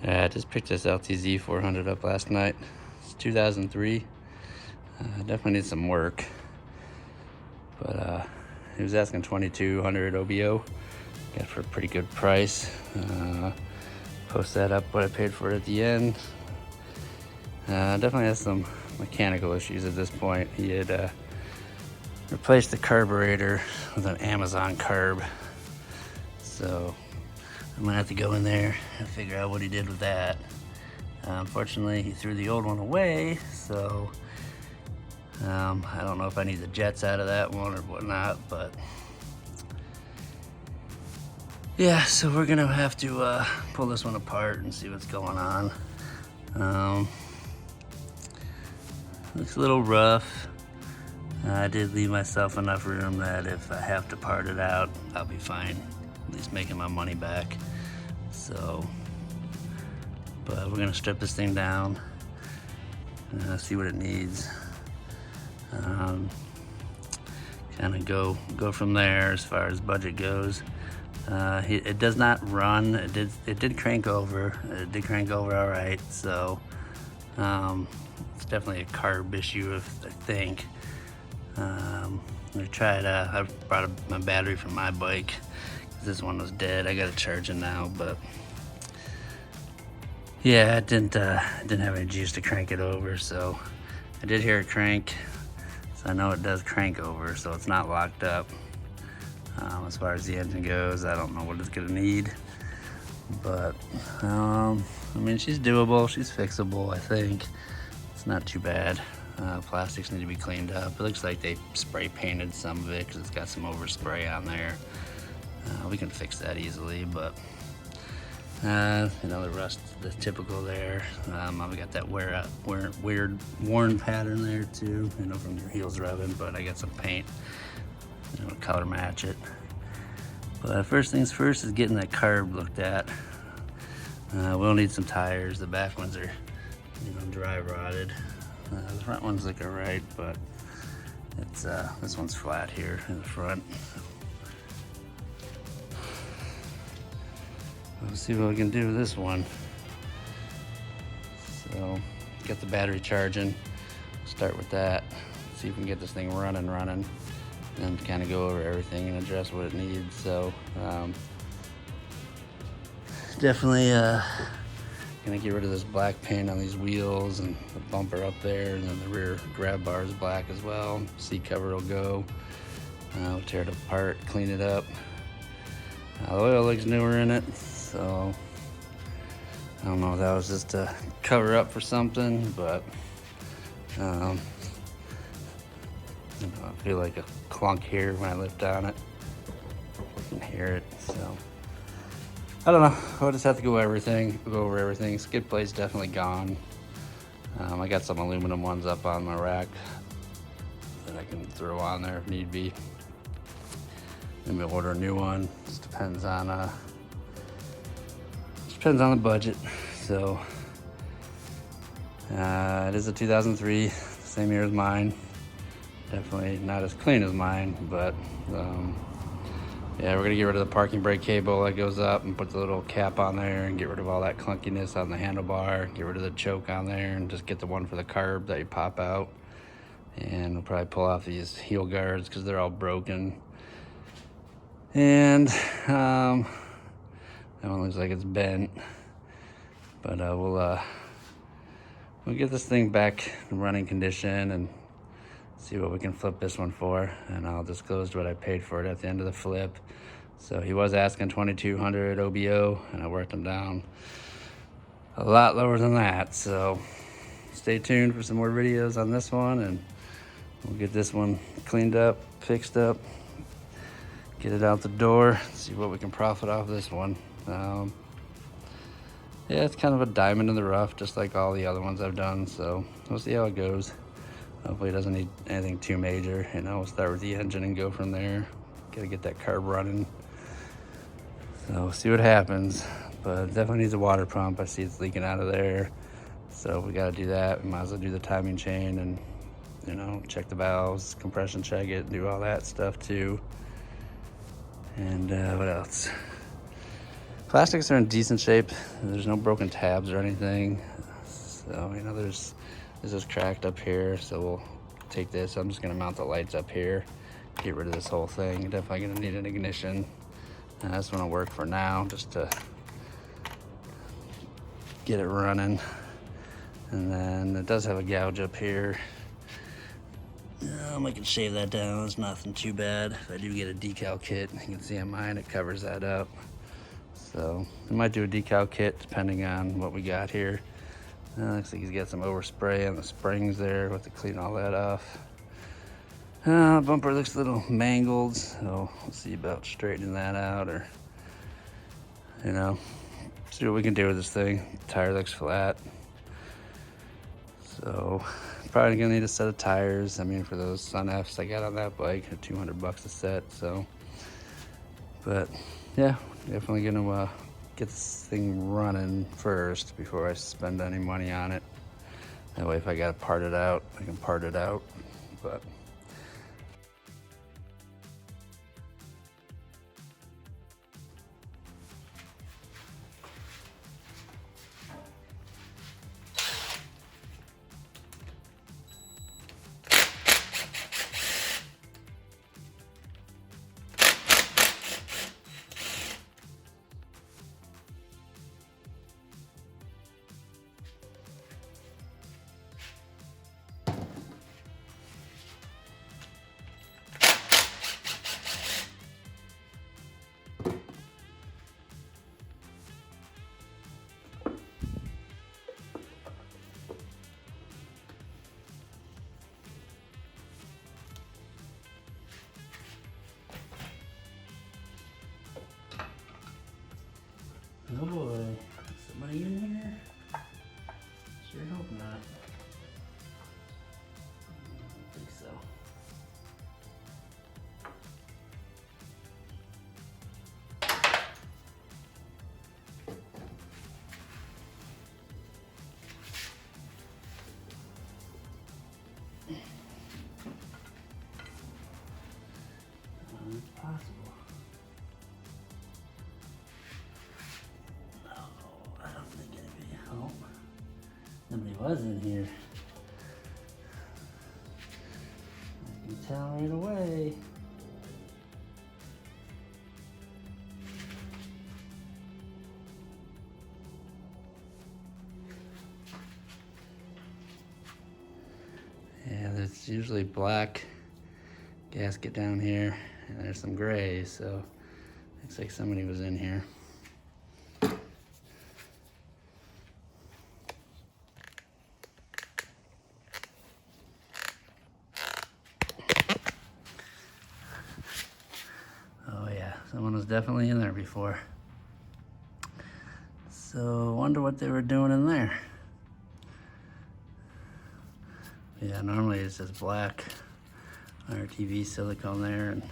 I just picked this LTZ 400 up last night. It's 2003. Definitely needs some work, but he was asking 2200 OBO. Got it for a pretty good price. Post that up what I paid for it at the end. Definitely has some mechanical issues at this point. He had replaced the carburetor with an Amazon carb, so I'm gonna have to go in there and figure out what he did with that. Unfortunately, he threw the old one away, so I don't know if I need the jets out of that one or whatnot, but yeah, so we're gonna have to pull this one apart and see what's going on. Looks a little rough. I did leave myself enough room that if I have to part it out, I'll be fine. At least making my money back. So, but we're gonna strip this thing down, see what it needs. Kind of go from there as far as budget goes. It does not run. It did crank over. It did crank over all right. So it's definitely a carb issue, I think. I tried. I brought my battery from my bike. This one was dead. I got it charging now, but yeah, it didn't have any juice to crank it over. So I did hear it crank. So I know it does crank over. So it's not locked up. As far as the engine goes, I don't know what it's gonna need, but I mean, she's doable. She's fixable. I think it's not too bad. Plastics need to be cleaned up. It looks like they spray painted some of it because it's got some overspray on there. We can fix that easily, but the rust, the typical there. I've got that weird worn pattern there too, from your heels rubbing, but I got some paint, color match it. But first things first is getting that carb looked at. We'll need some tires. The back ones are, dry rotted. The front ones look alright, but it's this one's flat here in the front. Let's see what we can do with this one. So, get the battery charging. Start with that. See if we can get this thing running, and kind of go over everything and address what it needs. So, definitely gonna get rid of this black paint on these wheels and the bumper up there, and then the rear grab bar is black as well. Seat cover will go. We'll tear it apart, clean it up. The oil looks newer in it, so I don't know if that was just to cover up for something, but I feel like a clunk here when I lift on it. You can hear it, so I don't know. I'll just have to go over everything. Skid plate's definitely gone. I got some aluminum ones up on my rack that I can throw on there if need be. Maybe order a new one. Just depends on the budget. So it is a 2003, same year as mine. Definitely not as clean as mine, but yeah, we're gonna get rid of the parking brake cable that goes up and put the little cap on there and get rid of all that clunkiness on the handlebar, get rid of the choke on there, and just get the one for the carb that you pop out. And we'll probably pull off these heel guards because they're all broken. And that one looks like it's bent, but we'll get this thing back in running condition and see what we can flip this one for, and I'll disclose what I paid for it at the end of the flip. So he was asking 2200 OBO, and I worked him down a lot lower than that. So stay tuned for some more videos on this one, and we'll get this one cleaned up, fixed up, get it out the door, see what we can profit off this one. Yeah, it's kind of a diamond in the rough, just like all the other ones I've done, so we'll see how it goes. Hopefully it doesn't need anything too major. We'll start with the engine and go from there. Gotta get that carb running. So we'll see what happens, but it definitely needs a water pump. I see it's leaking out of there, so we gotta do that. We might as well do the timing chain and check the valves, compression check it, do all that stuff too. And what else? Plastics are in decent shape. There's no broken tabs or anything. So, you know, this is cracked up here, so we'll take this. I'm just gonna mount the lights up here, get rid of this whole thing. Definitely gonna need an ignition. And that's gonna work for now, just to get it running. And then it does have a gouge up here. I can shave that down, it's nothing too bad. If I do get a decal kit, you can see on mine, it covers that up. So I might do a decal kit depending on what we got here. Looks like he's got some overspray on the springs there. We'll have to clean all that off. Bumper looks a little mangled, so we'll see about straightening that out, or, you know, see what we can do with this thing. The tire looks flat. So probably gonna need a set of tires. I mean, for those Sun Fs I got on that bike, they're $200 a set. So, but yeah, definitely gonna get this thing running first before I spend any money on it. That way, if I gotta part it out, I can part it out. But oh boy, somebody in here? Sure hope not. I don't think so. It's possible. Somebody was in here. I can tell right away. Yeah, there's usually black gasket down here, and there's some gray, so looks like somebody was in here. Someone was definitely in there before. So, wonder what they were doing in there. Yeah, normally it's just black RTV silicone there, and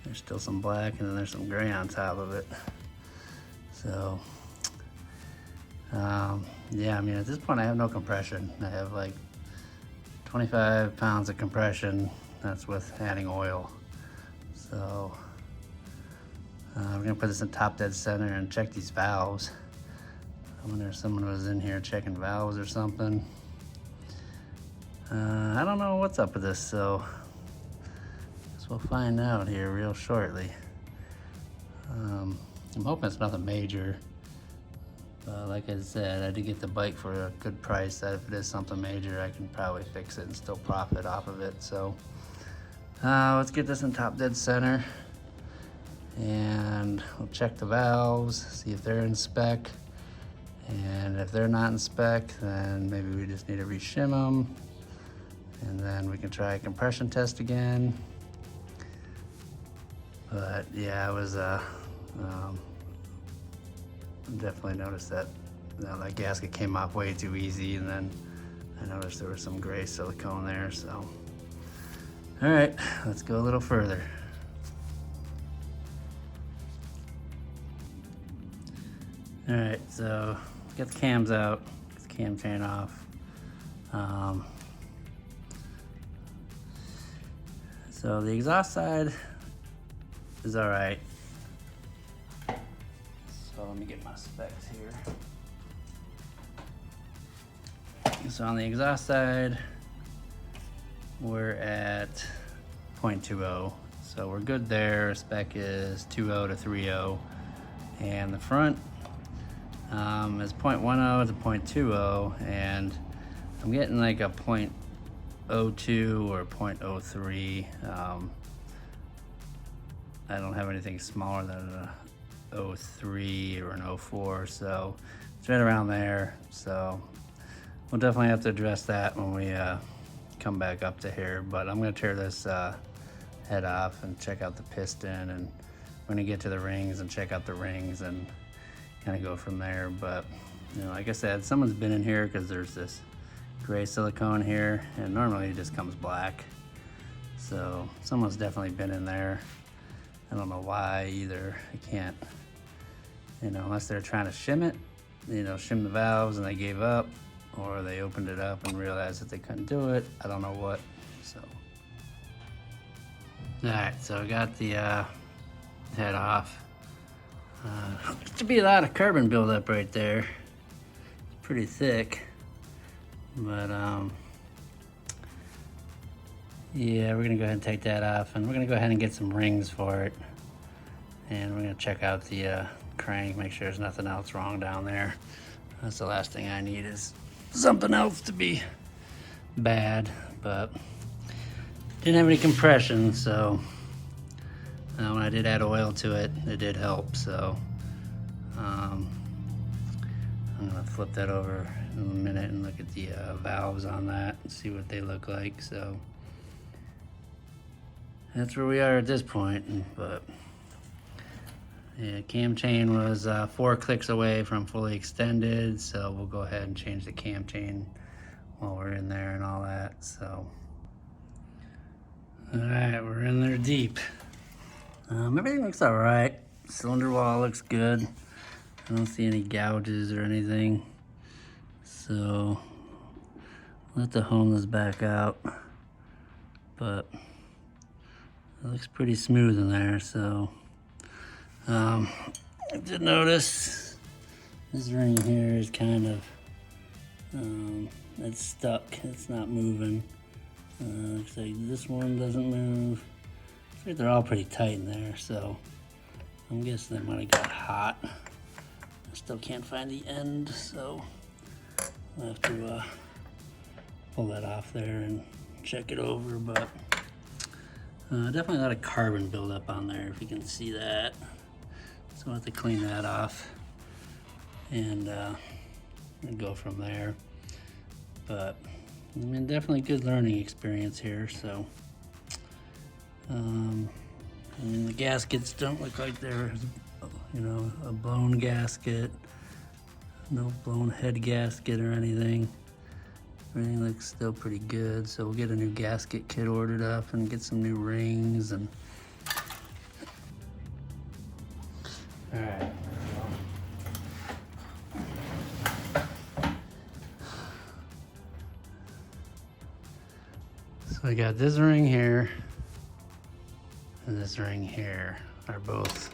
there's still some black, and then there's some gray on top of it. So, yeah, I mean, at this point I have no compression. I have like 25 pounds of compression. That's with adding oil. So, we're gonna put this in top dead center and check these valves. I wonder if someone was in here checking valves or something. I don't know what's up with this, so I guess we'll find out here real shortly. I'm hoping it's nothing major. Like I said, I did get the bike for a good price. That if it is something major, I can probably fix it and still profit off of it. So let's get this in top dead center. And we'll check the valves, see if they're in spec. And if they're not in spec, then maybe we just need to re-shim them. And then we can try a compression test again. But yeah, it was definitely noticed that that gasket came off way too easy, and then I noticed there was some gray silicone there. So, all right, let's go a little further. All right, so get the cams out, get the cam chain off. So the exhaust side is all right. So let me get my specs here. So on the exhaust side, we're at 0.20. So we're good there. Spec is 2.0 to 3.0. And the front is 0.10 to 0.20. And I'm getting like a 0.02 or 0.03. I don't have anything smaller than a 0.03 or an 0.04. So it's right around there. So we'll definitely have to address that when we come back up to here, but I'm gonna tear this head off and check out the piston, and we're gonna get to the rings and check out the rings and kind of go from there. But you know, like I said, someone's been in here because there's this gray silicone here, and normally it just comes black. So someone's definitely been in there. I don't know why either. I can't, you know, unless they're trying to shim it, you know, shim the valves and they gave up, or they opened it up and realized that they couldn't do it. I don't know what. So all right, so I got the head off. Looks to be a lot of carbon buildup right there. It's pretty thick, but yeah, we're gonna go ahead and take that off, and we're gonna go ahead and get some rings for it, and we're gonna check out the crank, make sure there's nothing else wrong down there. That's the last thing I need, is something else to be bad. But didn't have any compression, so when I did add oil to it, it did help. So I'm gonna flip that over in a minute and look at the valves on that and see what they look like. So that's where we are at this point. But yeah, cam chain was 4 clicks away from fully extended, so we'll go ahead and change the cam chain while we're in there and all that. So all right, we're in there deep. Everything looks all right. Cylinder wall looks good. I don't see any gouges or anything. So let the hone this back out, but it looks pretty smooth in there. So I did notice this ring here is kind of it's stuck. It's not moving. Looks like this one doesn't move. Looks like they're all pretty tight in there, so I'm guessing they might have got hot. I still can't find the end, so I'll have to pull that off there and check it over. But definitely a lot of carbon buildup on there, if you can see that. So I'll have to clean that off and go from there. But I mean, definitely good learning experience here. So I mean, the gaskets don't look like they're, you know, a blown gasket, no blown head gasket or anything. Everything looks still pretty good. So we'll get a new gasket kit ordered up and get some new rings. And all right. So I got this ring here and this ring here are both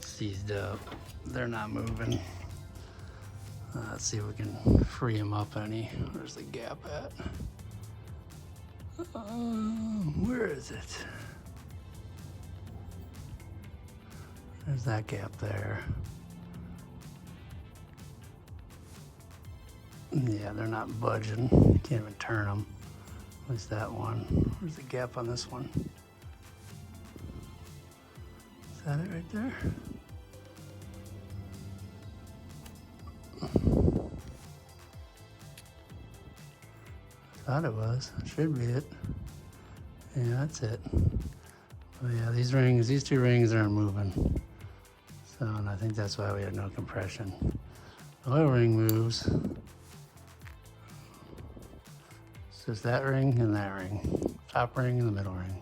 seized up. They're not moving. Let's see if we can free them up any. Where's the gap at? Where is it? There's that gap there. Yeah, they're not budging. Can't even turn them. At least that one. Where's the gap on this one? Is that it right there? Thought it was. Should be it. Yeah, that's it. Oh yeah, these two rings aren't moving. So, and I think that's why we had no compression. The oil ring moves. It's just that ring and that ring. Top ring and the middle ring.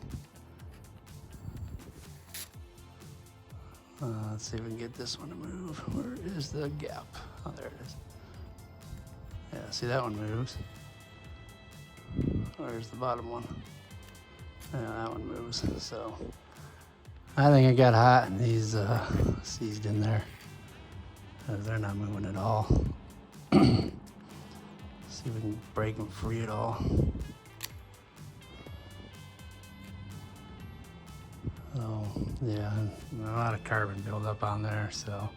Let's see if we can get this one to move. Where is the gap? Oh, there it is. Yeah, see, that one moves. Where's the bottom one? Yeah, that one moves. So I think it got hot and these seized in there. They're not moving at all. See if we can break them free at all. Oh, yeah, a lot of carbon buildup on there, so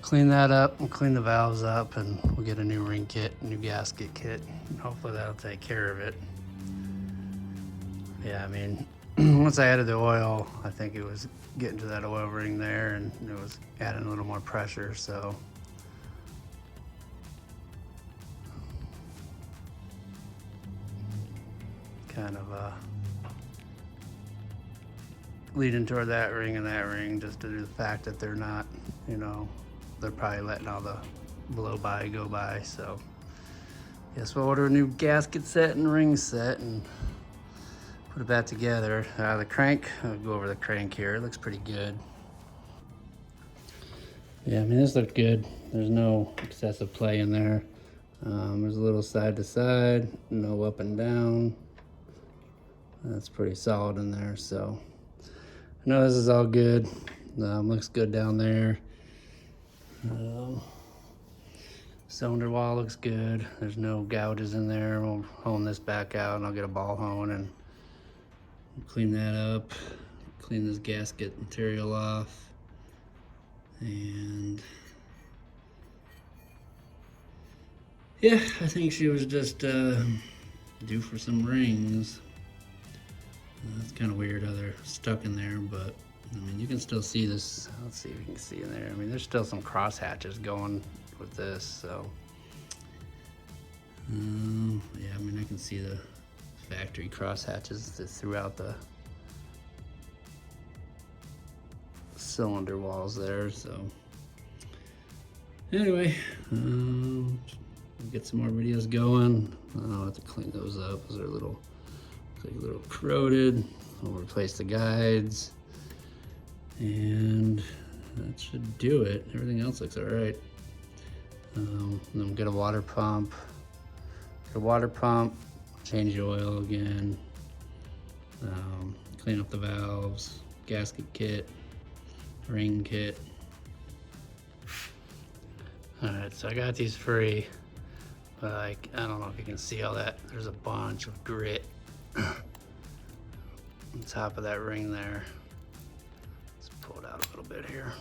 clean that up and clean the valves up, and we'll get a new ring kit, new gasket kit, and hopefully that'll take care of it. Yeah, I mean, once I added the oil, I think it was getting to that oil ring there, and it was adding a little more pressure, so. Kind of leading toward that ring and that ring, just due to the fact that they're not, you know, they're probably letting all the blow by go by. So guess we'll order a new gasket set and ring set and put it back together. The crank, I'll go over the crank here. It looks pretty good. Yeah, I mean, this looked good. There's no excessive play in there. There's a little side to side, no up and down. That's pretty solid in there, so I know this is all good. Looks good down there. Cylinder wall looks good. There's no gouges in there. We'll hone this back out, and I'll get a ball hone and clean that up. Clean this gasket material off, and yeah, I think she was just due for some rings. It's kind of weird how they're stuck in there, but I mean, you can still see this. Let's see if you can see in there. I mean, there's still some cross hatches going with this, so yeah, I mean, I can see the factory cross hatches throughout the cylinder walls there. So anyway, we'll get some more videos going. I'll have to clean those up. Those are a little corroded. I'll replace the guides, and that should do it. Everything else looks all right. Then get a water pump. Change the oil again. Clean up the valves, gasket kit, ring kit. All right, so I got these free, but I don't know if you can see all that. There's a bunch of grit on top of that ring there. Let's pull it out a little bit here.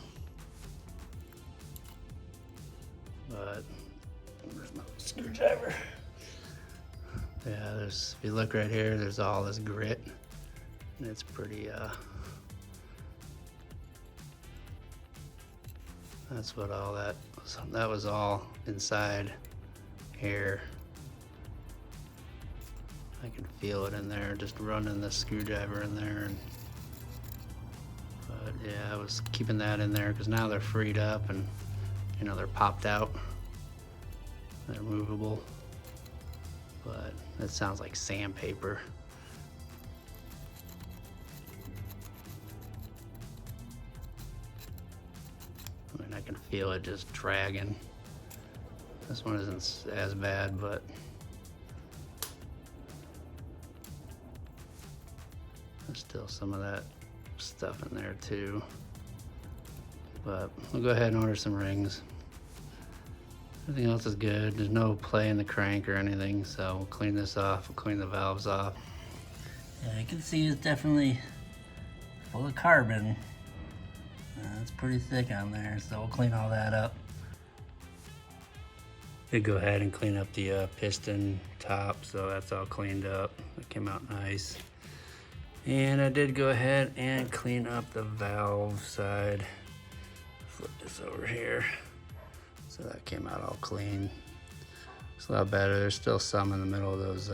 But there's no screwdriver. Yeah, if you look right here, there's all this grit, and it's pretty, that's what all that was all inside here. I can feel it in there, just running the screwdriver in there. But yeah, I was keeping that in there because now they're freed up and, you know, they're popped out. They're movable. But that sounds like sandpaper. I mean, I can feel it just dragging. This one isn't as bad, but there's still some of that stuff in there too. But we'll go ahead and order some rings. Everything else is good. There's no play in the crank or anything, so we'll clean this off. We'll clean the valves off. Yeah, you can see it's definitely full of carbon. It's pretty thick on there, so we'll clean all that up. Could go ahead and clean up the piston top, so that's all cleaned up. It came out nice. And I did go ahead and clean up the valve side. Flip this over here. So that came out all clean. It's a lot better. There's still some in the middle of those,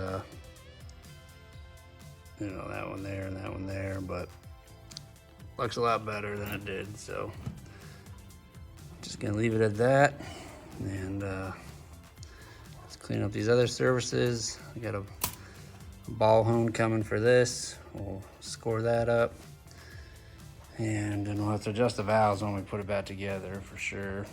you know, that one there and that one there, but looks a lot better than it did. So just gonna leave it at that. And let's clean up these other surfaces. I got a ball hone coming for this. We'll score that up. And then we'll have to adjust the valves when we put it back together for sure.